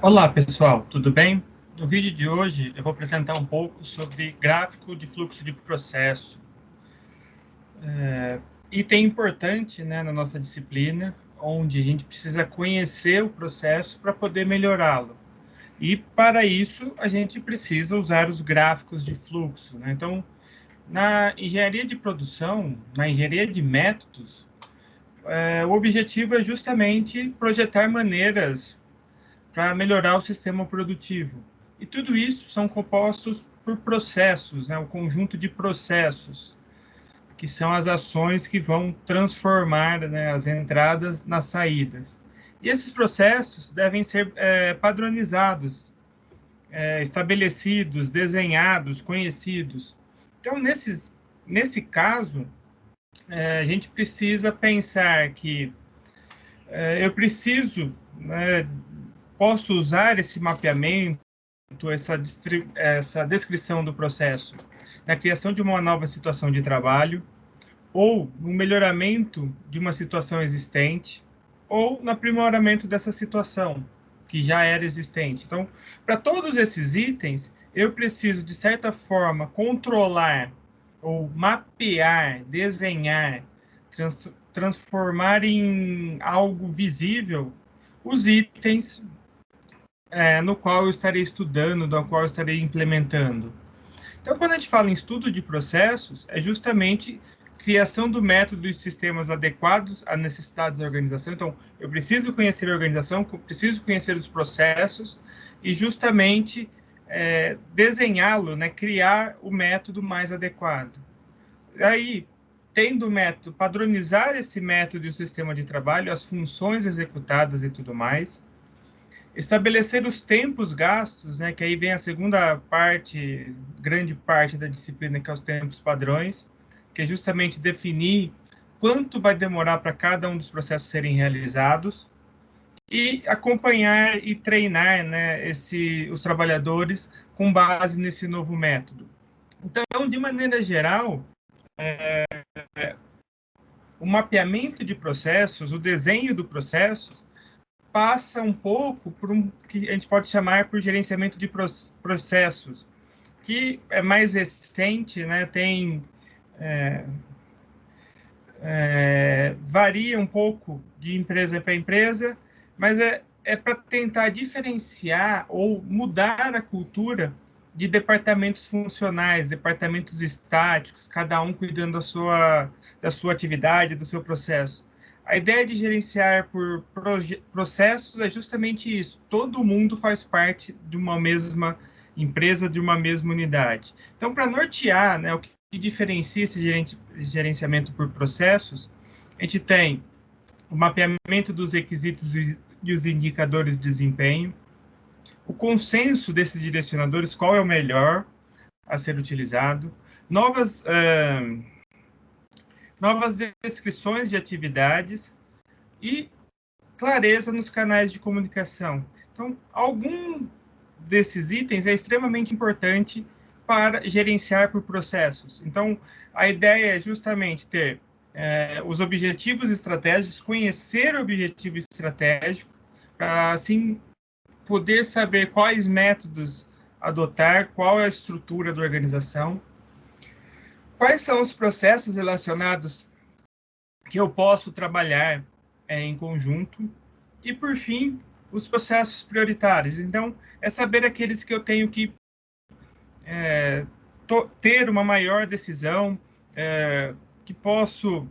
Olá, pessoal, tudo bem? No vídeo de hoje, eu vou apresentar um pouco sobre gráfico de fluxo de processo. Item importante, né, na nossa disciplina, onde a gente precisa conhecer o processo para poder melhorá-lo. E, para isso, a gente precisa usar os gráficos de fluxo, né? Então, na engenharia de produção, na engenharia de métodos, o objetivo é justamente projetar maneiras para melhorar o sistema produtivo. E tudo isso são compostos por processos, né? O conjunto de processos, que são as ações que vão transformar, né, as entradas nas saídas. E esses processos devem ser padronizados, estabelecidos, desenhados, conhecidos. Então, nesse caso, a gente precisa pensar que eu preciso, né, posso usar esse mapeamento, essa descrição do processo na criação de uma nova situação de trabalho, ou no melhoramento de uma situação existente, ou no aprimoramento dessa situação que já era existente. Então, para todos esses itens, eu preciso, de certa forma, controlar ou mapear, desenhar, transformar em algo visível os itens no qual eu estarei estudando, do qual eu estarei implementando. Então, quando a gente fala em estudo de processos, é justamente criação do método e sistemas adequados às necessidades da organização. Então, eu preciso conhecer a organização, preciso conhecer os processos e justamente desenhá-lo, né, criar o método mais adequado. Aí, tendo o método, padronizar esse método e o sistema de trabalho, as funções executadas e tudo mais, estabelecer os tempos gastos, né, que aí vem a segunda parte, grande parte da disciplina, que é os tempos padrões, que é justamente definir quanto vai demorar para cada um dos processos serem realizados, e acompanhar e treinar, né, os trabalhadores com base nesse novo método. Então, de maneira geral, o mapeamento de processos, o desenho do processo, passa um pouco por que a gente pode chamar por gerenciamento de processos, que é mais recente, né? Tem varia um pouco de empresa para empresa, mas é para tentar diferenciar ou mudar a cultura de departamentos funcionais, departamentos estáticos, cada um cuidando da sua atividade, do seu processo. A ideia de gerenciar por processos é justamente isso. Todo mundo faz parte de uma mesma empresa, de uma mesma unidade. Então, para nortear, né, o que diferencia esse gerenciamento por processos, a gente tem o mapeamento dos requisitos e os indicadores de desempenho, o consenso desses direcionadores, qual é o melhor a ser utilizado, novas descrições de atividades e clareza nos canais de comunicação. Então, algum desses itens é extremamente importante para gerenciar por processos. Então, a ideia é justamente ter os objetivos estratégicos, conhecer o objetivo estratégico, para assim poder saber quais métodos adotar, qual é a estrutura da organização, quais são os processos relacionados que eu posso trabalhar em conjunto, e, por fim, os processos prioritários. Então, é saber aqueles que eu tenho que ter uma maior decisão, que posso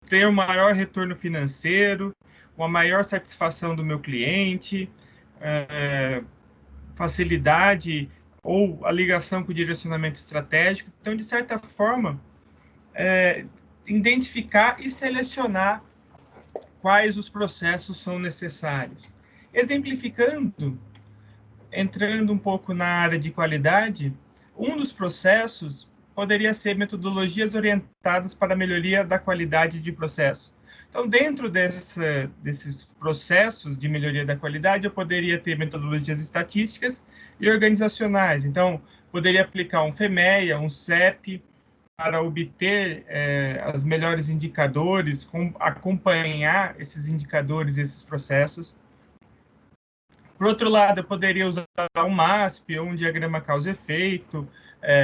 ter um maior retorno financeiro, uma maior satisfação do meu cliente, facilidade ou a ligação com o direcionamento estratégico. Então, de certa forma, identificar e selecionar quais os processos são necessários. Exemplificando, entrando um pouco na área de qualidade, um dos processos poderia ser metodologias orientadas para a melhoria da qualidade de processo. Então, dentro desses processos de melhoria da qualidade, eu poderia ter metodologias estatísticas e organizacionais. Então, poderia aplicar um FEMEA, um CEP, para obter os melhores indicadores, acompanhar esses indicadores, esses processos. Por outro lado, eu poderia usar um MASP ou um diagrama causa-efeito,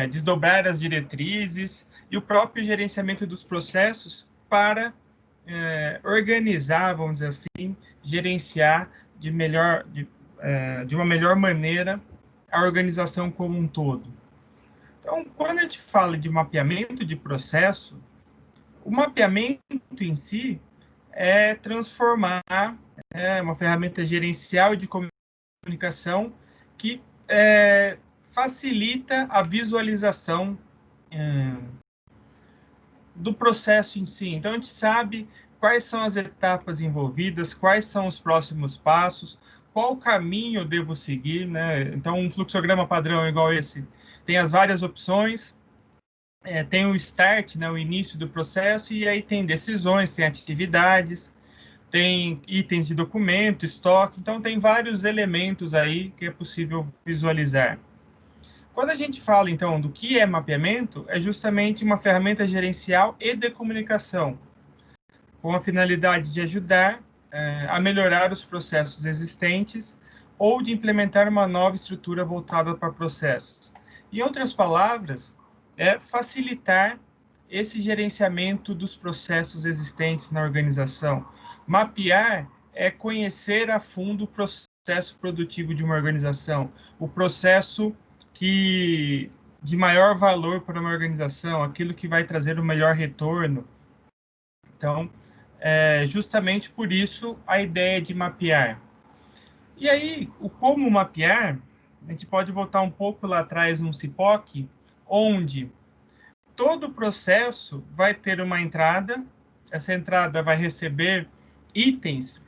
desdobrar as diretrizes e o próprio gerenciamento dos processos para organizar, vamos dizer assim, gerenciar de uma melhor maneira a organização como um todo. Então, quando a gente fala de mapeamento de processo, o mapeamento em si é transformar uma ferramenta gerencial de comunicação que facilita a visualização do processo em si. Então, a gente sabe quais são as etapas envolvidas, quais são os próximos passos, qual caminho eu devo seguir, né? Então, um fluxograma padrão igual esse tem as várias opções, tem o start, né, o início do processo, e aí tem decisões, tem atividades, tem itens de documento, estoque, então tem vários elementos aí que é possível visualizar. Quando a gente fala, então, do que é mapeamento, é justamente uma ferramenta gerencial e de comunicação, com a finalidade de ajudar a melhorar os processos existentes ou de implementar uma nova estrutura voltada para processos. Em outras palavras, é facilitar esse gerenciamento dos processos existentes na organização. Mapear é conhecer a fundo o processo produtivo de uma organização, o processo de maior valor para uma organização, aquilo que vai trazer o melhor retorno. Então, justamente por isso a ideia de mapear. E aí, o como mapear, a gente pode voltar um pouco lá atrás num CIPOC, onde todo o processo vai ter uma entrada, essa entrada vai receber itens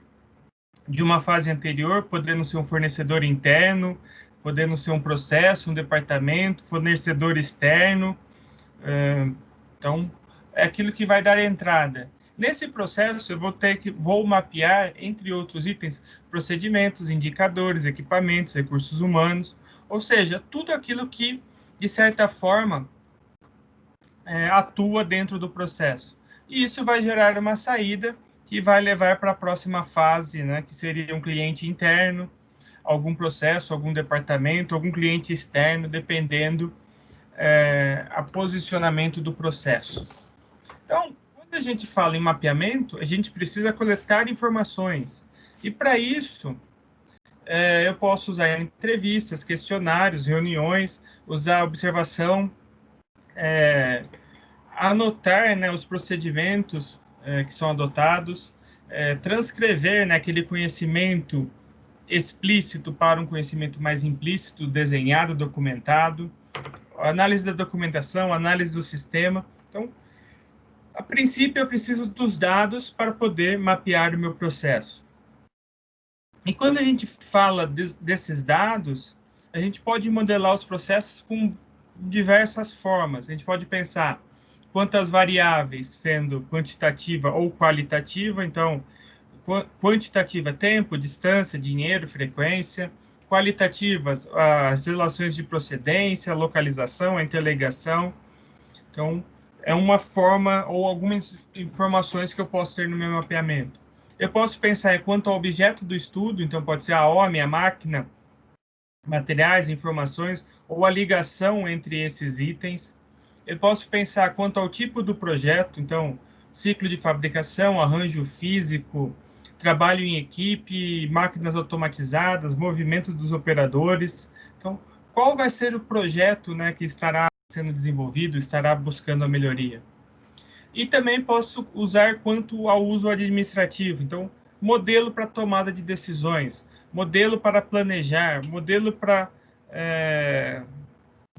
de uma fase anterior, podendo ser um fornecedor interno, podendo ser um processo, um departamento, fornecedor externo. Então, é aquilo que vai dar entrada. Nesse processo, eu vou mapear, entre outros itens, procedimentos, indicadores, equipamentos, recursos humanos, ou seja, tudo aquilo que, de certa forma, atua dentro do processo. E isso vai gerar uma saída que vai levar para a próxima fase, né, que seria um cliente interno, algum processo, algum departamento, algum cliente externo, dependendo a posicionamento do processo. Então, quando a gente fala em mapeamento, a gente precisa coletar informações. E para isso, eu posso usar entrevistas, questionários, reuniões, usar observação, anotar, né, os procedimentos que são adotados, transcrever, né, aquele conhecimento explícito para um conhecimento mais implícito, desenhado, documentado, análise da documentação, análise do sistema. Então, a princípio, eu preciso dos dados para poder mapear o meu processo. E quando a gente fala desses dados, a gente pode modelar os processos com diversas formas. A gente pode pensar quantas variáveis, sendo quantitativa ou qualitativa. Então, quantitativa, tempo, distância, dinheiro, frequência. Qualitativas, as relações de procedência, localização, a interligação. Então, é uma forma ou algumas informações que eu posso ter no meu mapeamento. Eu posso pensar quanto ao objeto do estudo, então pode ser a homem, a máquina, materiais, informações, ou a ligação entre esses itens. Eu posso pensar quanto ao tipo do projeto, então, ciclo de fabricação, arranjo físico, trabalho em equipe, máquinas automatizadas, movimento dos operadores. Então, qual vai ser o projeto, né, que estará sendo desenvolvido, estará buscando a melhoria? E também posso usar quanto ao uso administrativo. Então, modelo para tomada de decisões, modelo para planejar, modelo para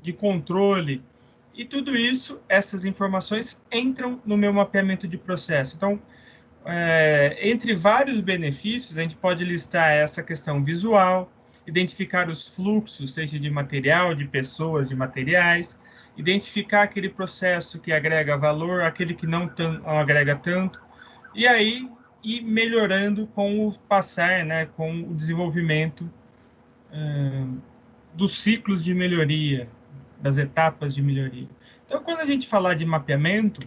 de controle. E tudo isso, essas informações entram no meu mapeamento de processo. Então, entre vários benefícios, a gente pode listar essa questão visual, identificar os fluxos, seja de material, de pessoas, de materiais, identificar aquele processo que agrega valor, aquele que não agrega tanto, e aí ir melhorando com o passar, né, com o desenvolvimento dos ciclos de melhoria, das etapas de melhoria. Então, quando a gente falar de mapeamento,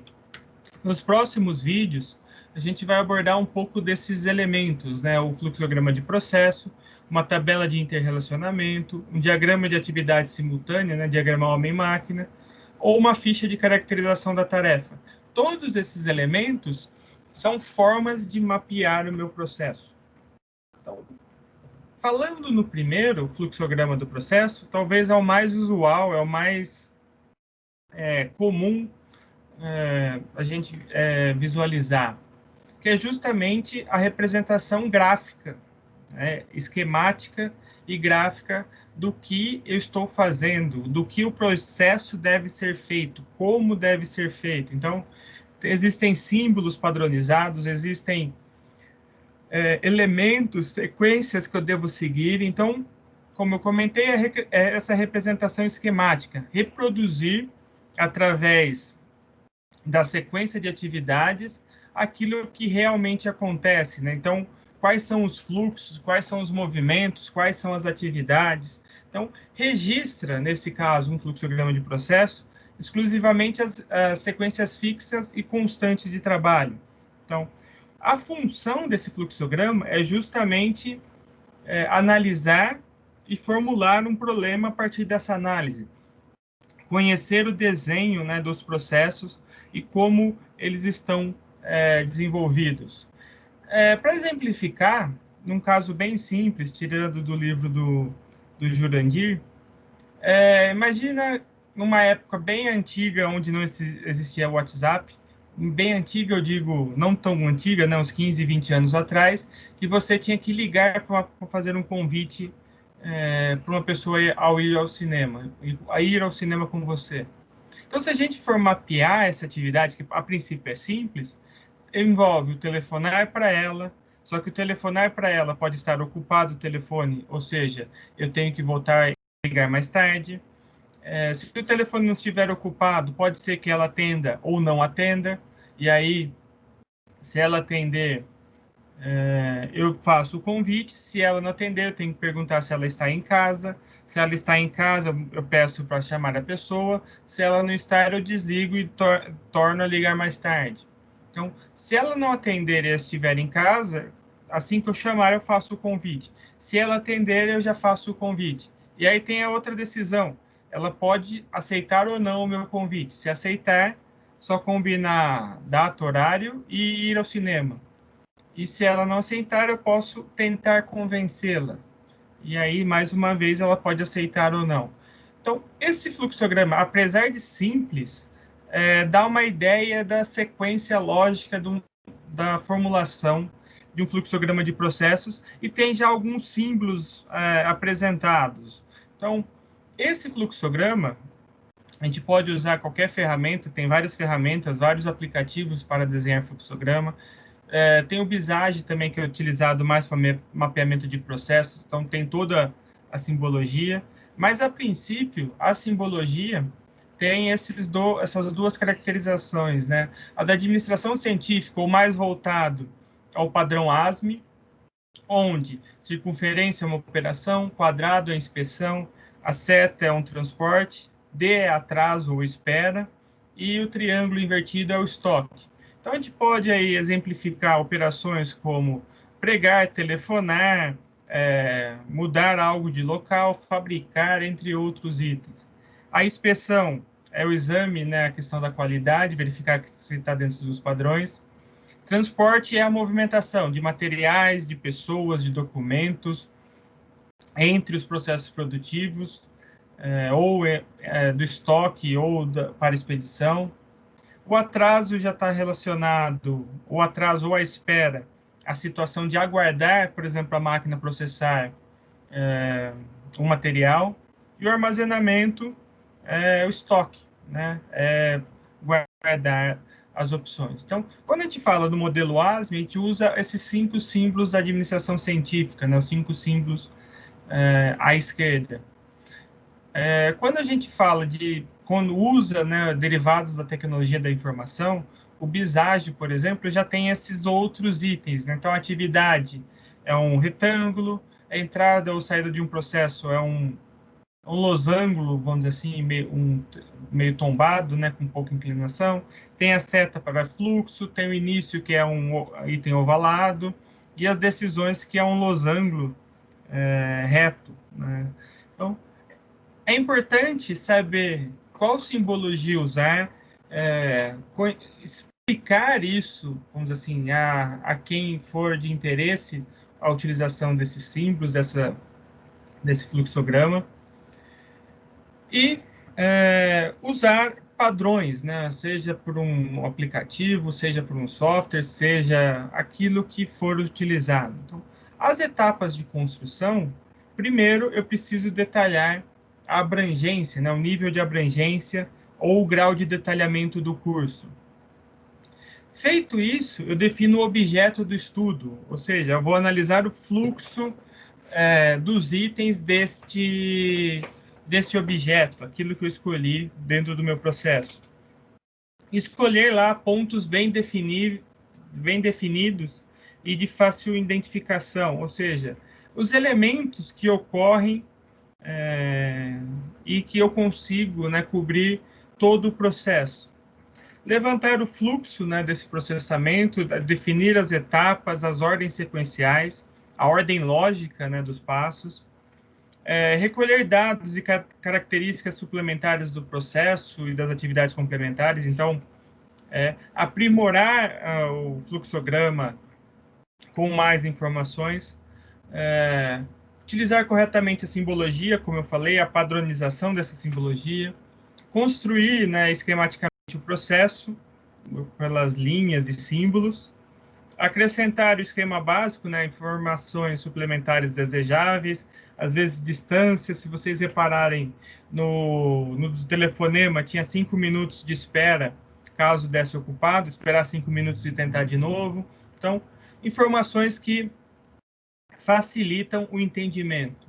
nos próximos vídeos, a gente vai abordar um pouco desses elementos, né? O fluxograma de processo, uma tabela de interrelacionamento, um diagrama de atividade simultânea, né? Diagrama homem-máquina, ou uma ficha de caracterização da tarefa. Todos esses elementos são formas de mapear o meu processo. Então, falando no primeiro fluxograma do processo, talvez é o mais usual, é o mais comum a gente visualizar, que é justamente a representação gráfica, né, esquemática e gráfica do que eu estou fazendo, do que o processo deve ser feito, como deve ser feito. Então, existem símbolos padronizados, existem elementos, sequências que eu devo seguir. Então, como eu comentei, essa representação esquemática, reproduzir através da sequência de atividades aquilo que realmente acontece, né? Então, quais são os fluxos, quais são os movimentos, quais são as atividades. Então, registra, nesse caso, um fluxograma de processo, exclusivamente as sequências fixas e constantes de trabalho. Então, a função desse fluxograma é justamente analisar e formular um problema a partir dessa análise. Conhecer o desenho, né, dos processos e como eles estão desenvolvidos. Para exemplificar, num caso bem simples, tirando do livro do Jurandir, imagina numa época bem antiga, onde não existia o WhatsApp, bem antiga, eu digo, não tão antiga, né, uns 15, 20 anos atrás, que você tinha que ligar para fazer um convite para uma pessoa ao ir ao cinema, a ir ao cinema com você. Então, se a gente for mapear essa atividade, que a princípio é simples, envolve o telefonar para ela, só que o telefonar para ela pode estar ocupado o telefone, ou seja, eu tenho que voltar e ligar mais tarde. Se o telefone não estiver ocupado, pode ser que ela atenda ou não atenda, e aí, se ela atender, eu faço o convite. Se ela não atender, eu tenho que perguntar se ela está em casa. Se ela está em casa, eu peço para chamar a pessoa. Se ela não está, eu desligo e torno a ligar mais tarde. Então, se ela não atender e estiver em casa, assim que eu chamar, eu faço o convite. Se ela atender, eu já faço o convite. E aí tem a outra decisão. Ela pode aceitar ou não o meu convite. Se aceitar, só combinar data, horário e ir ao cinema. E se ela não aceitar, eu posso tentar convencê-la. E aí, mais uma vez, ela pode aceitar ou não. Então, esse fluxograma, apesar de simples, dá uma ideia da sequência lógica da formulação de um fluxograma de processos e tem já alguns símbolos apresentados. Então, esse fluxograma, a gente pode usar qualquer ferramenta, tem várias ferramentas, vários aplicativos para desenhar fluxograma. Tem o Visage também, que é utilizado mais para mapeamento de processos, então tem toda a simbologia, mas a princípio, a simbologia tem essas duas caracterizações, né? A da administração científica, ou mais voltado ao padrão ASME, onde circunferência é uma operação, quadrado é inspeção, a seta é um transporte, D é atraso ou espera, e o triângulo invertido é o estoque. Então, a gente pode aí exemplificar operações como pregar, telefonar, mudar algo de local, fabricar, entre outros itens. A inspeção é o exame, né, a questão da qualidade, verificar se está dentro dos padrões. Transporte é a movimentação de materiais, de pessoas, de documentos, entre os processos produtivos, ou do estoque ou para expedição. O atraso já está relacionado, o atraso ou a espera, a situação de aguardar, por exemplo, a máquina processar um material. E o armazenamento é o estoque, né? É guardar as opções. Então, quando a gente fala do modelo ASME, a gente usa esses 5 símbolos da administração científica, né? Os 5 símbolos à esquerda. Quando a gente fala quando usa, né, derivados da tecnologia da informação, o Visage, por exemplo, já tem esses outros itens, né? Então, a atividade é um retângulo, a entrada ou saída de um processo é um losango, vamos dizer assim, meio tombado, né, com pouca inclinação. Tem a seta para fluxo, tem o início, que é um item ovalado, e as decisões, que é um losango reto, né? Então, é importante saber qual simbologia usar, explicar isso, vamos dizer assim, a quem for de interesse a utilização desses símbolos, desse fluxograma, e usar padrões, né? Seja por um aplicativo, seja por um software, seja aquilo que for utilizado. Então, as etapas de construção, primeiro eu preciso detalhar a abrangência, né? O nível de abrangência ou o grau de detalhamento do curso. Feito isso, eu defino o objeto do estudo, ou seja, eu vou analisar o fluxo dos itens desse objeto, aquilo que eu escolhi dentro do meu processo. Escolher lá pontos bem definidos e de fácil identificação, ou seja, os elementos que ocorrem e que eu consigo, né, cobrir todo o processo. Levantar o fluxo, né, desse processamento, definir as etapas, as ordens sequenciais, a ordem lógica, né, dos passos, recolher dados e características suplementares do processo e das atividades complementares. Então, aprimorar o fluxograma com mais informações, utilizar corretamente a simbologia, como eu falei, a padronização dessa simbologia, construir, né, esquematicamente o processo pelas linhas e símbolos, acrescentar o esquema básico, né, informações suplementares desejáveis, às vezes distâncias. Se vocês repararem, no telefonema tinha 5 minutos de espera, caso desse ocupado, esperar 5 minutos e tentar de novo. Então, informações que facilitam o entendimento.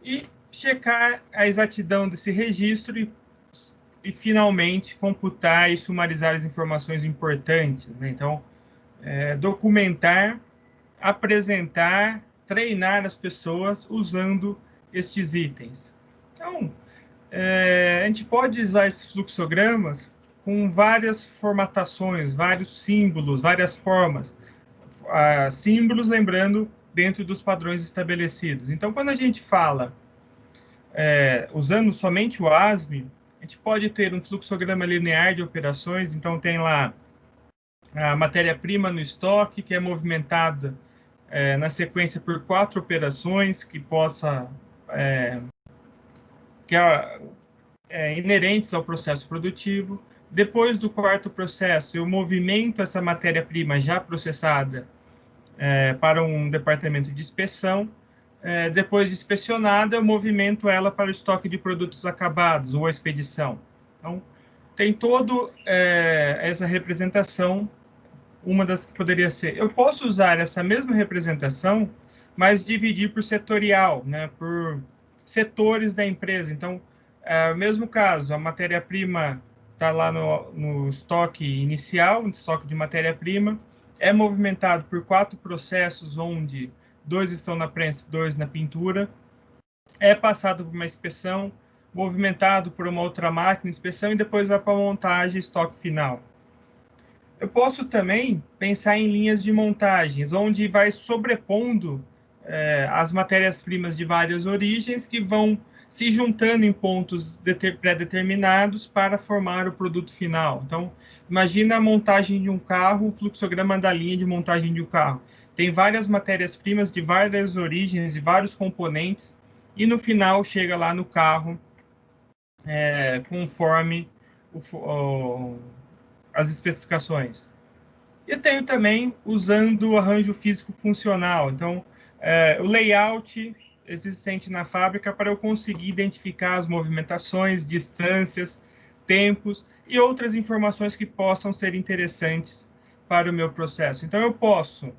E checar a exatidão desse registro e finalmente, computar e sumarizar as informações importantes, né? Então, documentar, apresentar, treinar as pessoas usando estes itens. Então, a gente pode usar esses fluxogramas com várias formatações, vários símbolos, várias formas. Símbolos, lembrando, dentro dos padrões estabelecidos. Então, quando a gente fala usando somente o ASME, a gente pode ter um fluxograma linear de operações. Então, tem lá a matéria-prima no estoque, que é movimentada na sequência por 4 operações que inerentes ao processo produtivo. Depois do quarto processo, eu movimento essa matéria-prima já processada para um departamento de inspeção. Depois de inspecionada, eu movimento ela para o estoque de produtos acabados ou a expedição. Então, tem toda essa representação. Uma das que poderia ser, eu posso usar essa mesma representação, mas dividir por setorial, né, por setores da empresa. Então, mesmo caso, a matéria-prima está lá no estoque inicial, no estoque de matéria-prima, é movimentado por 4 processos, onde 2 estão na prensa, 2 na pintura, é passado por uma inspeção, movimentado por uma outra máquina, inspeção, e depois vai para a montagem e estoque final. Eu posso também pensar em linhas de montagens, onde vai sobrepondo as matérias-primas de várias origens, que vão se juntando em pontos pré-determinados para formar o produto final. Então, imagina a montagem de um carro, o fluxograma da linha de montagem de um carro. Tem várias matérias-primas de várias origens e vários componentes, e no final chega lá no carro conforme as especificações. E tenho também usando o arranjo físico funcional. Então, o layout existente na fábrica para eu conseguir identificar as movimentações, distâncias, tempos e outras informações que possam ser interessantes para o meu processo. Então, eu posso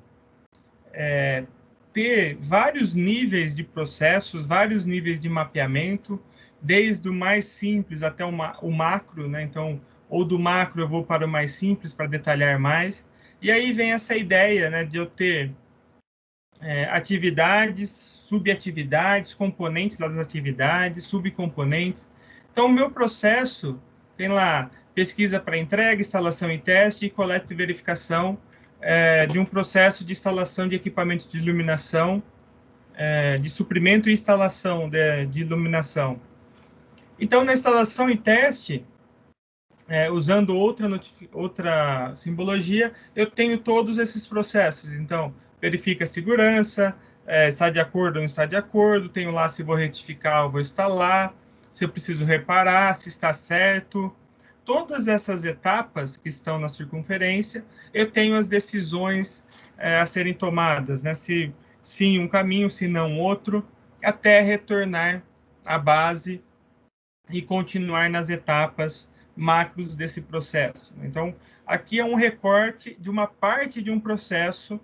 ter vários níveis de processos, vários níveis de mapeamento, desde o mais simples até o macro, né? Então, ou do macro eu vou para o mais simples para detalhar mais. E aí vem essa ideia, né, de eu ter atividades, subatividades, componentes das atividades, subcomponentes. Então, o meu processo tem lá pesquisa para entrega, instalação e teste, coleta e verificação de um processo de instalação de equipamento de iluminação, de suprimento e instalação de iluminação. Então, na instalação e teste, usando outra simbologia, eu tenho todos esses processos. Então, verifica a segurança, está de acordo ou não está de acordo, tenho lá se vou retificar ou vou instalar, se eu preciso reparar, se está certo. Todas essas etapas que estão na circunferência, eu tenho as decisões a serem tomadas, né? Se sim um caminho, se não outro, até retornar à base e continuar nas etapas macros desse processo. Então, aqui é um recorte de uma parte de um processo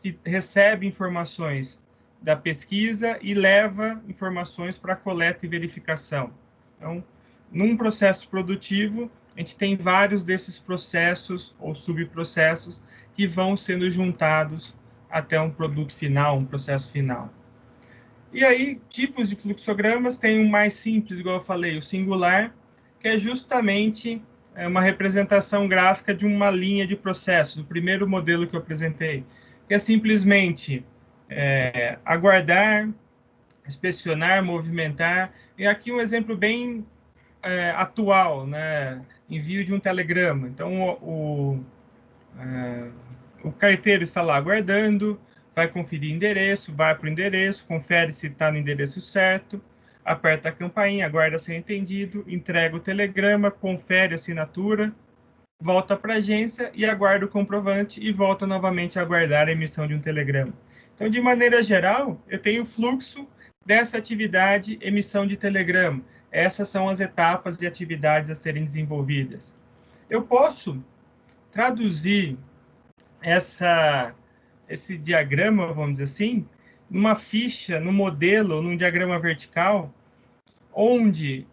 que recebe informações da pesquisa e leva informações para coleta e verificação. Então, num processo produtivo, a gente tem vários desses processos ou subprocessos que vão sendo juntados até um produto final, um processo final. E aí, tipos de fluxogramas, tem um mais simples, igual eu falei, o singular, que é justamente uma representação gráfica de uma linha de processo, o primeiro modelo que eu apresentei, que é simplesmente aguardar, inspecionar, movimentar. E aqui um exemplo bem atual, né? Envio de um telegrama. Então, o carteiro está lá aguardando, vai conferir endereço, vai para o endereço, confere se está no endereço certo, aperta a campainha, aguarda ser entendido, entrega o telegrama, confere a assinatura, volta para a agência e aguarda o comprovante e volta novamente a aguardar a emissão de um telegrama. Então, de maneira geral, eu tenho o fluxo dessa atividade, emissão de telegrama. Essas são as etapas de atividades a serem desenvolvidas. Eu posso traduzir esse diagrama, vamos dizer assim, numa ficha, num modelo, num diagrama vertical, onde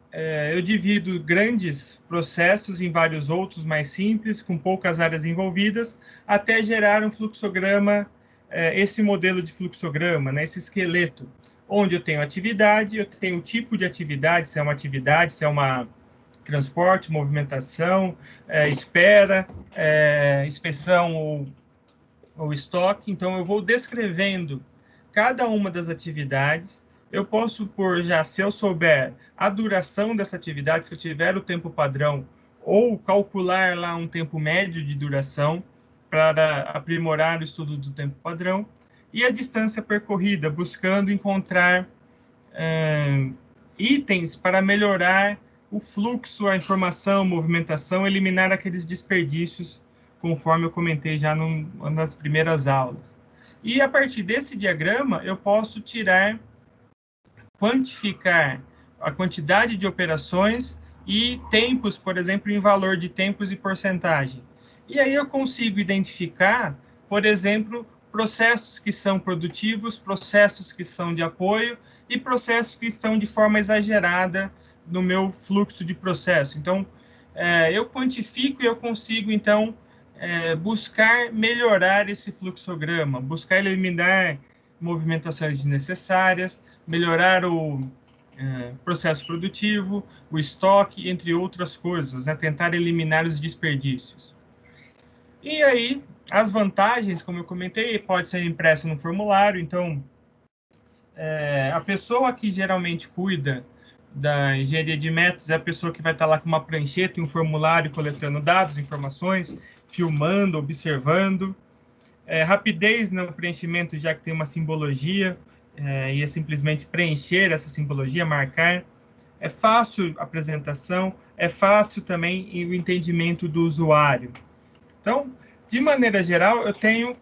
eu divido grandes processos em vários outros mais simples, com poucas áreas envolvidas, até gerar um fluxograma, esse modelo de fluxograma, né, esse esqueleto, onde eu tenho atividade, eu tenho o tipo de atividade, se é uma atividade, se é uma transporte, movimentação, espera, inspeção ou estoque. Então, eu vou descrevendo cada uma das atividades. Eu posso pôr já, se eu souber a duração dessa atividade, se eu tiver o tempo padrão, ou calcular lá um tempo médio de duração para aprimorar o estudo do tempo padrão, e a distância percorrida, buscando encontrar itens para melhorar o fluxo, a informação, a movimentação, eliminar aqueles desperdícios, conforme eu comentei já nas primeiras aulas. E a partir desse diagrama, eu posso quantificar a quantidade de operações e tempos, por exemplo, em valor de tempos e porcentagem. E aí eu consigo identificar, por exemplo, processos que são produtivos, processos que são de apoio e processos que estão de forma exagerada no meu fluxo de processo. Então, eu quantifico e eu consigo, então, buscar melhorar esse fluxograma, buscar eliminar movimentações desnecessárias, melhorar o processo produtivo, o estoque, entre outras coisas, né? Tentar eliminar os desperdícios. E aí, as vantagens, como eu comentei, pode ser impresso no formulário. Então, a pessoa que geralmente cuida da engenharia de métodos é a pessoa que vai estar lá com uma prancheta e um formulário coletando dados, informações, filmando, observando. Rapidez no preenchimento, já que tem uma simbologia, e é simplesmente preencher essa simbologia, marcar. É fácil a apresentação, é fácil também o entendimento do usuário. Então, de maneira geral, eu tenho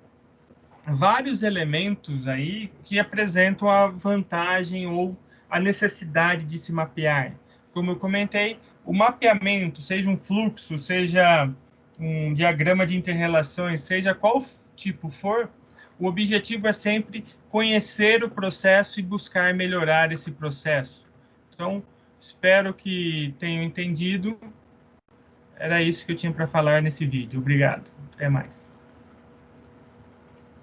vários elementos aí que apresentam a vantagem ou a necessidade de se mapear. Como eu comentei, o mapeamento, seja um fluxo, seja um diagrama de interrelações, seja qual tipo for, o objetivo é sempre conhecer o processo e buscar melhorar esse processo. Então, espero que tenham entendido. Era isso que eu tinha para falar nesse vídeo. Obrigado. Até mais.